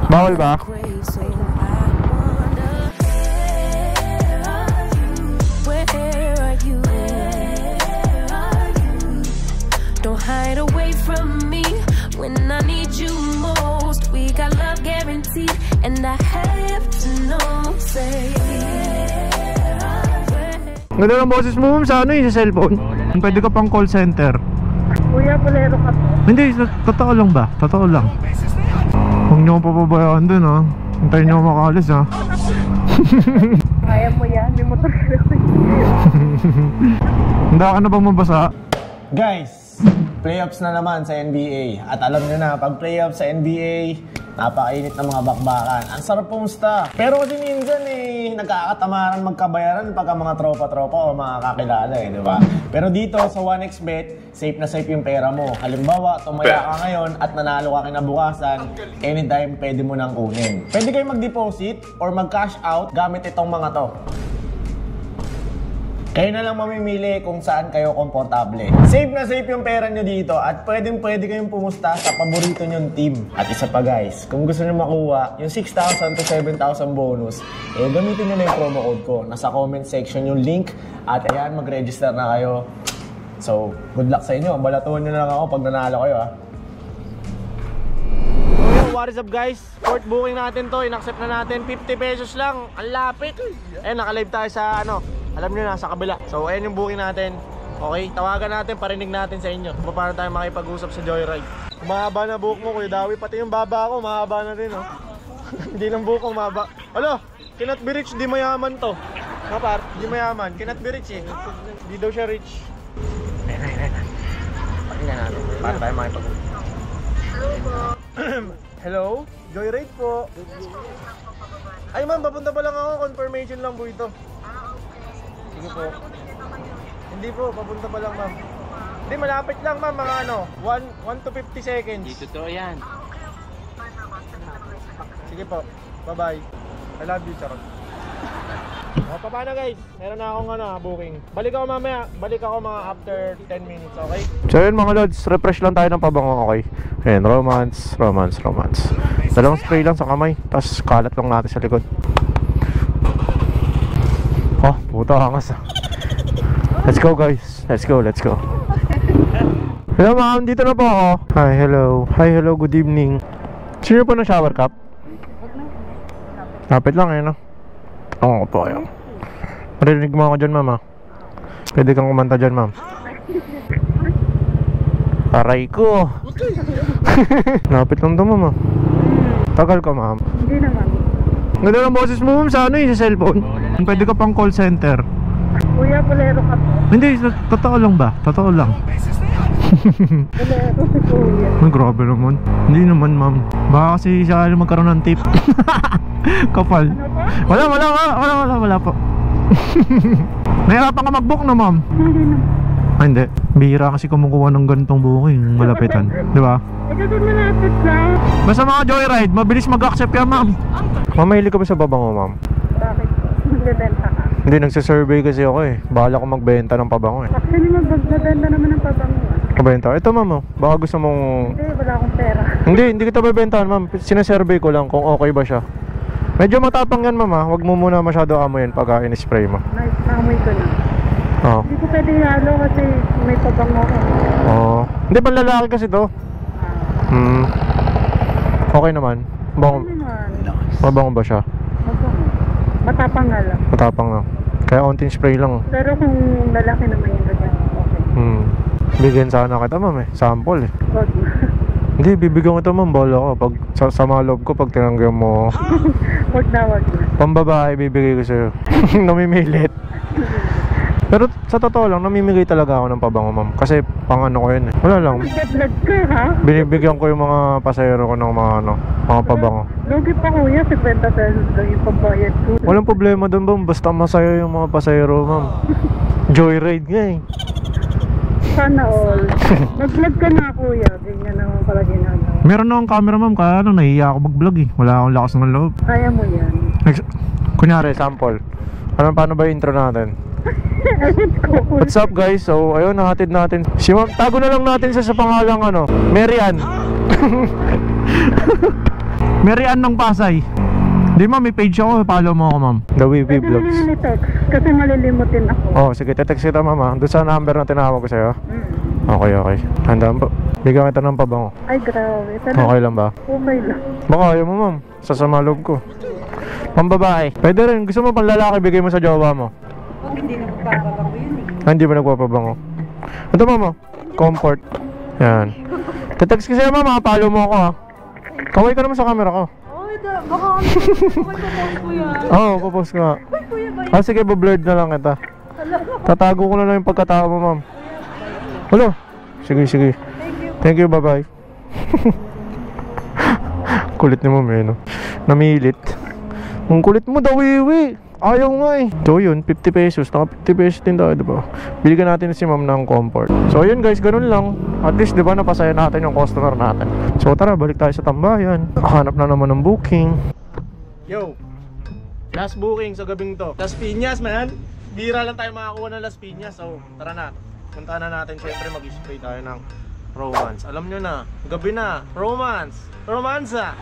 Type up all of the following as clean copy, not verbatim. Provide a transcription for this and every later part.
Bawal ba? Don't hide away from me when I need you most. We got love guaranteed, and I have to know. Say, ganda ng boses mo, ma'am, sa ano yung sa cellphone? Pwede ka pang call center. Kuya, bolero ka po. Hindi, totoo lang ba? Totoo lang. Huwag niyo akong papabayaan dun, ha. Hintayin niyo ako makalis, ha. Kaya mo yan, may motor ka na. Handa ka na bang mabasa? Guys, playoffs na naman sa NBA. At alam nyo na, pag playoffs sa NBA, napakainit ng mga bakbakan. Ang sarap pumusta. Pero kasi minsan nagkakatamaran magkabayaran pagka mga tropa-tropa o mga kakilala di ba? Pero dito sa 1xBet, safe na safe yung pera mo. Halimbawa, tumaya ka ngayon at nanalo ka kinabukasan, anytime pwede mo nang kunin. Pwede kayo mag-deposit or mag-cash out gamit itong mga to. Kayo na lang mamimili kung saan kayo komportable. Safe na safe yung pera nyo dito at pwede kayong pumusta sa paborito nyong team. At isa pa guys, kung gusto nyo makuha yung 6,000 to 7,000 bonus, gamitin nyo na yung promo code ko. Nasa comment section yung link at ayan, mag-register na kayo. So, good luck sa inyo. Balatuhan nyo na lang ako pag nanalo kayo ha. What is up guys? Fourth booking natin to, in-accept na natin. 50 pesos lang, ang lapit. Naka-live tayo sa alam nyo na, sa kabila. So, ayan yung booking natin. Okay, tawagan natin, parinig natin sa inyo. Paano tayo makipag-usap sa Joyride. Mahaba na buhok mo, Kuya Dawi. Pati yung baba ko, mahaba na rin, oh. Hindi ng buhok ko, mahaba. Alo, cannot be rich, di mayaman to. Par, di mayaman. Cannot be rich, eh. Di daw siya rich. Ayan. Pakinggan natin. Paano tayo makipag-usap. Hello? Joyride po. Ay, ma'am, papunta pa lang ako. Confirmation lang po ito. Sige po. Hindi po, papunta pa lang ma'am. Hindi, malapit lang ma'am, mga 1 to 50 seconds. Hindi totoo yan. Sige po, bye bye. I love you, charot. O, paano guys? Meron na akong booking. Balik ako mamaya, balik ako mga after 10 minutes, okay? So yun mga lods, refresh lang tayo ng pabango, okay? Ayan, romance. Dalawang spray lang sa kamay, tapos kalat lang natin sa likod. Oh, puta hangas ah. Let's go guys. Let's go. Hello ma'am, dito na po ako. Hi, hello, good evening. Sino po ng shower cup? Lapit lang no? Oo po, ayun. Marinig mo ako dyan ma'am ah. Pwede kang kumanta dyan ma'am. Aray ko. Lapit lang to ma'am ah. Tagal ka ma'am. Hindi naman. Ganda ng boses mo ma'am sa sa cellphone. Pwede ka pang call center. Kuya, bolero ka po. Hindi, totoo lang ba? Totoo lang. Bolero si Kuya. Ay, grabe naman. Hindi naman ma'am. Baka kasi siya magkaroon ng tip. Kapal. Ano po? Wala po. Nahirapan ka mag-book na ma'am. Hindi naman. Ay, hindi. Bihira kasi kumukuha ng ganitong booking. Malapitan. Di ba? Ito malapit lang. Basta mga Joyride, mabilis mag-accept yan ma'am. Mamahili ka ba sa babango ma'am? Bakit po? Magbebenta ka? Hindi, nagsasurvey kasi ako eh. Bahala ko magbenta ng pabango eh. Actually, magbebenta naman ng pabango. Kabenta? Ito ma'am oh. Baka gusto mong... Hindi, wala akong pera. Hindi kita bebentahan ma'am. Sinasurvey ko lang kung okay ba siya. Medyo matapang yan ma'am ha. Huwag mo muna masyado amoy yan pagka in-spray mo. Naamoy ko na. Oo. Hindi ko pwede halo kasi may pabango ko. Oo. Hindi, panlalaki kasi to. Okay naman. Bango. Mabango ba siya? Mabango. Matapang nga lang. Matapang na. Kaya onting spray lang. Pero kung lalaki naman yung ganyan, okay. Bigyan sana kita ma'am eh. Sample eh. Wag na. Hindi, bibigyan kita ma'am. Bola ko. Pag, sa mga loob ko, pag tinanggap mo. Wag na. Pambabae, bibigay ko sa'yo. Namimilit. Pero sa totoo lang, namimigay talaga ako ng pabango ma'am. Kasi pang ano ko yun eh. Wala lang. Nag-vlog ka ha? Binibigyan ko yung mga pasahero ko ng mga pabango. Logi pa kuya, 50 pesos lang yung pambayad ko. Walang problema doon ma'am. Basta masaya yung mga pasahero ma'am. Joyride nga eh. Sana all. Nag-vlog ka na kuya. Ganyan naman pala ginagawa. Meron na akong camera ma'am. Kaya nahihiya ako mag-vlog eh. Wala akong lakas ng loob. Kaya mo yan. Kunyari, sample. Paano ba yung intro natin? What's up guys? So ayun, nahatid natin si tago na lang natin sa pangalang Marian. Mary Ann ng Pasay. Di ma'am, may page ako, follow mo ako ma'am. The Wiwi Pwede Vlogs. mo text kasi malilimutin ako. Oh, sige, text kita mama. Doon sa number na tinawag ko sa'yo. Okay, okay. Handaan po. Bigyan kita ng pabango. Ay, grabe. Talaga. Okay lang ba? Okay lang. Baka ayaw mo ma'am. Sasama loob ko. Pambabae. Pwede rin. Gusto mo pang lalaki, bigay mo sa jowa mo. Hindi na magpapabango yun eh. Ah, hindi ba nagpapabango? Ito mama. Comfort. Yan. Text kasi mama, follow mo ako ha. Kaway ka naman sa camera ko. Baka post ko yan. Oo, papost ko nga. Ah, sige, blurred na lang kita. Tatago ko na lang yung pagkatao mo ma'am. Hello? Sige, sige. Thank you, bye-bye. Kulit ni ma'am eh, no? Namilit. Ang kulit mo daw, Wiwi. Ayaw nga eh. So yun, 50 pesos. Naka 50 pesos din tayo, diba? Biligan natin si ma'am ng comfort. So yun guys, ganun lang. At least, diba, napasaya natin yung customer natin. So tara, balik tayo sa tambayan. Hanap na naman ng booking. Yo, last booking sa gabing to. Las Piñas, man. Bira lang tayo makakuha ng Las Piñas. So tara na. Punta na natin, syempre mag-spray tayo ng romance. Alam nyo na, gabi na, romance. Romansa.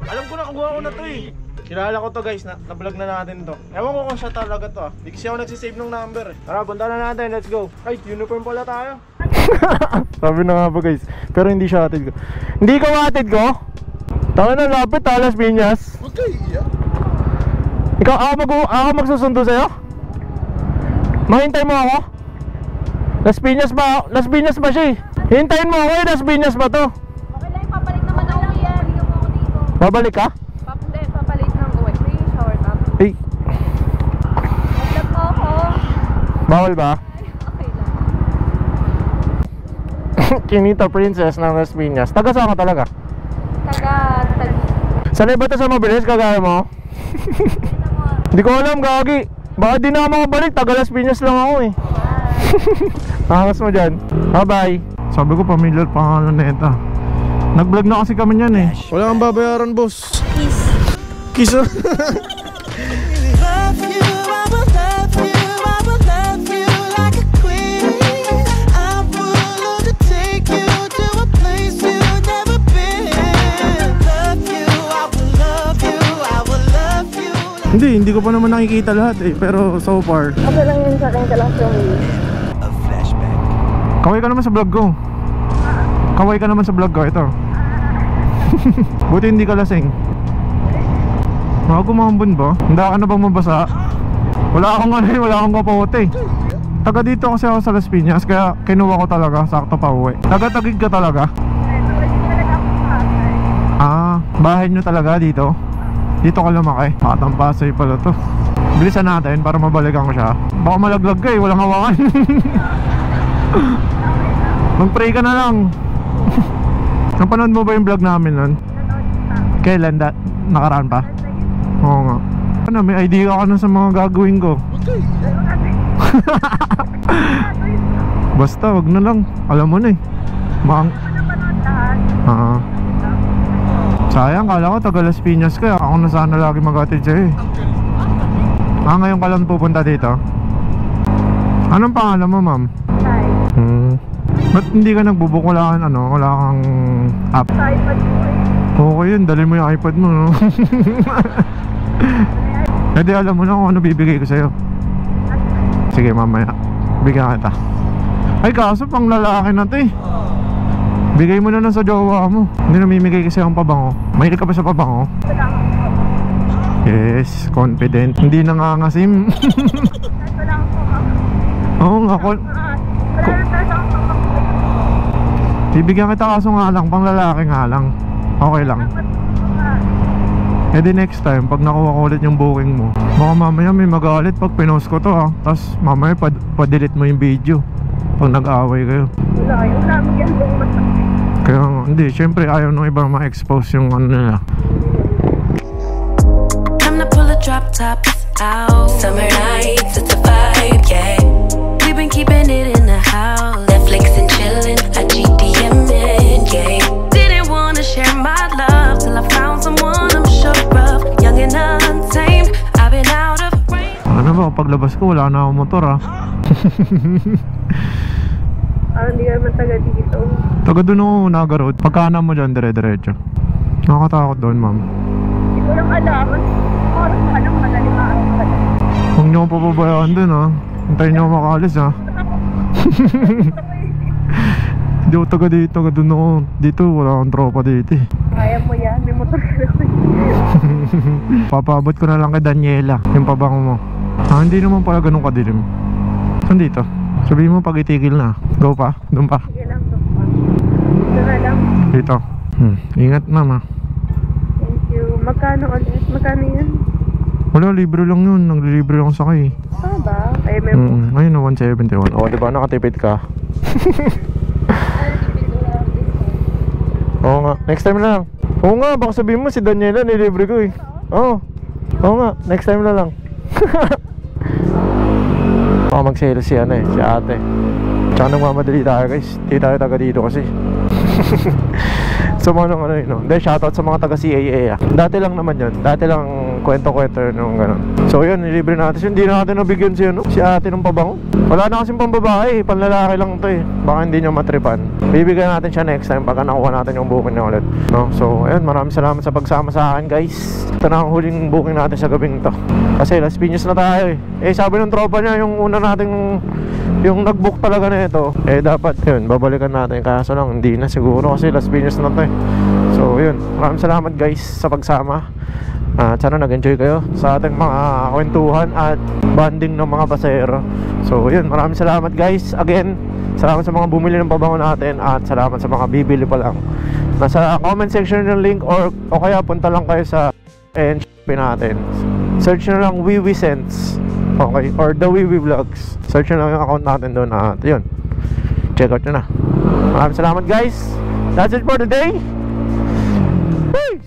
Alam ko na, kuha ko na to eh. Kilala ko to guys, na-vlog na natin to. Ewan ko kung siya talaga to ah. Di kasi ako nagsisave ng number eh. Tara, punta na natin, let's go. Ay, uniform pala tayo. Sabi na nga ba guys. Pero hindi siya hatid ko. Hindi ka hatid ko? Taka na, lapit ha, Las Piñas. Okay, yeah. Ikaw, ako magsusundo sa'yo? Mahintay mo ako? Las Piñas ba? Las Piñas ba siya eh? Hintayin mo ako eh, Las Piñas ba to? Okay lang, papalit naman ako yan. Bigyan mo ako dito. Babalik ka? Papalit ng uwi. Free shower top. Eh, Vlog mo ako. bawal ba? Okay lang. Kinita Princess ng Las Piñas. Taga saan ka talaga? Taga-tali. Sanay ba ito sa mabilis kagaya mo? Hindi ko alam, gagi. Baka di na ako makabalik, taga Las Piñas lang ako eh. Angas mo dyan. Bye bye. Sabi ko familiar pangalan na ito. Nag-vlog na kasi kami niyan eh. Wala kang babayaran, boss. Kiss. Kiss. Hindi ko pa naman nakikita lahat eh. Pero so far. Okay lang yun sa akin ka lang sumi. Kaway ka naman sa vlog ko. Kaway ka naman sa vlog ko. Ito. Buti hindi ka lasing. Kumambon ba? Hindi ka na bang mabasa? Wala akong ano eh. Wala akong kapote. Taga dito kasi ako sa Las Piñas. Kaya kinuha ko talaga. Sakto pa uwi. Taga-tagig ka talaga? Ah, bahay nyo talaga dito? Dito ka lumaki. Batang Pasay pala to. Bilisan natin para mabalikan ko siya. Baka malaglag ka eh. Walang hawakan. Mag-pray ka na lang. Napanood mo ba yung vlog namin nun? Kailan? Nakaraan pa? Oo nga. Ano, may idea ka na sa mga gagawin ko. Basta, wag na lang. Alam mo na eh. Sayang, kala ko taga Las Piñas ka. Ako na sana lagi mag-atid sa'yo eh. Ngayon ka lang pupunta dito? Anong pangalan mo, ma'am? Ba't hindi ka nagbubook? Wala kang ano? Wala kang app? Sa iPad mo eh. Okay yun, dali mo yung iPad mo, no? Hindi, alam mo na kung ano bibigay ko sa'yo. Sige, mamaya bigyan kita. Ay, kaso pang lalaki na to eh. Bigay mo na lang sa jowa mo. Hindi namimigay kasi ang pabango. Mahilig ka ba sa pabango? Yes, confident. Hindi nangangasim. Oo nga, bibigyan kita kaso nga lang, pang lalaki nga lang. Okay lang. E di next time, pag nakuha ko ulit yung booking mo, baka mamaya may magalit pag pinost ko to ha. Tapos mamaya pa-delete mo yung video pag nag-away kayo. Wala mo yan doon. Kaya hindi, syempre ayaw nung ibang ma-expose yung ano nila. Time to pull a drop top out. Summer nights, it's a vibe, yeah. We've been keeping it in the house. Netflix and chillin', I GDM'in', yeah. Didn't wanna share my love till I found someone I'm sure of. Young and untamed, I've been out of range. Ano ba, paglabas ko wala na akong motor ha. Hindi ka naman taga dito. Taga doon ako, Naga Road. Pagkanan mo dyan, dire-diretso. Nakakatakot doon, ma'am. Hindi ko lang alam. Oras ka lang, madaling araw ka lang. Huwag niyo akong papabayaan doon, ha. Hintayin niyo ako makalis, ha. Hindi ako taga dito, taga doon ako. Dito, wala akong tropa dito, eh. Kaya mo yan, may motor ka lang. Papaabot ko na lang kay Daniela, yung pabango mo. Hindi naman pala ganun kadilim. Saan dito? Sabihin mo pag itigil na. Go pa, doon pa. Sige lang, doktor. Dito na lang. Dito. Ingat, ma'am, ha. Thank you. Magkano ulit? Magkano yan? Wala, libre lang yun. Naglilibre lang sakay. Ba? Ay, may mo. Ayun na, 171. O, diba nakatipid ka? Oo nga, next time na lang. Oo nga, baka sabihin mo si Daniela nilibre ko, eh. Oo nga, next time na lang. Baka mag-sales si ano, eh, si ate. Tsaka nagmamadali tayo, guys. Hindi tayo taga dito kasi. So mga ano yun, no? Then shoutout sa mga taga CAA, ah. Dati lang naman yun. Dati lang kwento-kwento nung gano'n. So yun, nilibre natin. Hindi natin nabigyan si ate ng pabango. Wala na kasing pambabae, panlalaki lang to, eh. Baka hindi nyo matripan. Bibigyan natin siya next time pagka nakuha natin yung booking niya ulit, no? So ayun, maraming salamat sa pagsama sa akin, guys. Ito na ang huling booking natin sa gabing to. Kasi Las Piñas na tayo, eh. Sabi ng tropa niya, yung una nating yung nag-book talaga na ito, dapat yun, babalikan natin. Kaso lang, hindi na siguro kasi Las Piñas na to, eh. So yun, maraming salamat, guys, sa pagsama. Sana nag-enjoy kayo sa ating mga kwentuhan at bonding ng mga pasahero. So yun, maraming salamat, guys. Again, salamat sa mga bumili ng pabango natin. At salamat sa mga bibili pa lang. Nasa comment section yung link, or kaya punta lang kayo sa shopee natin. Search nyo lang Wiwi Sense, okay, or The Wiwi Vlogs. Search nyo lang yung account natin doon. At yun, check out nyo na. Maraming salamat, guys. That's it for today. Hey!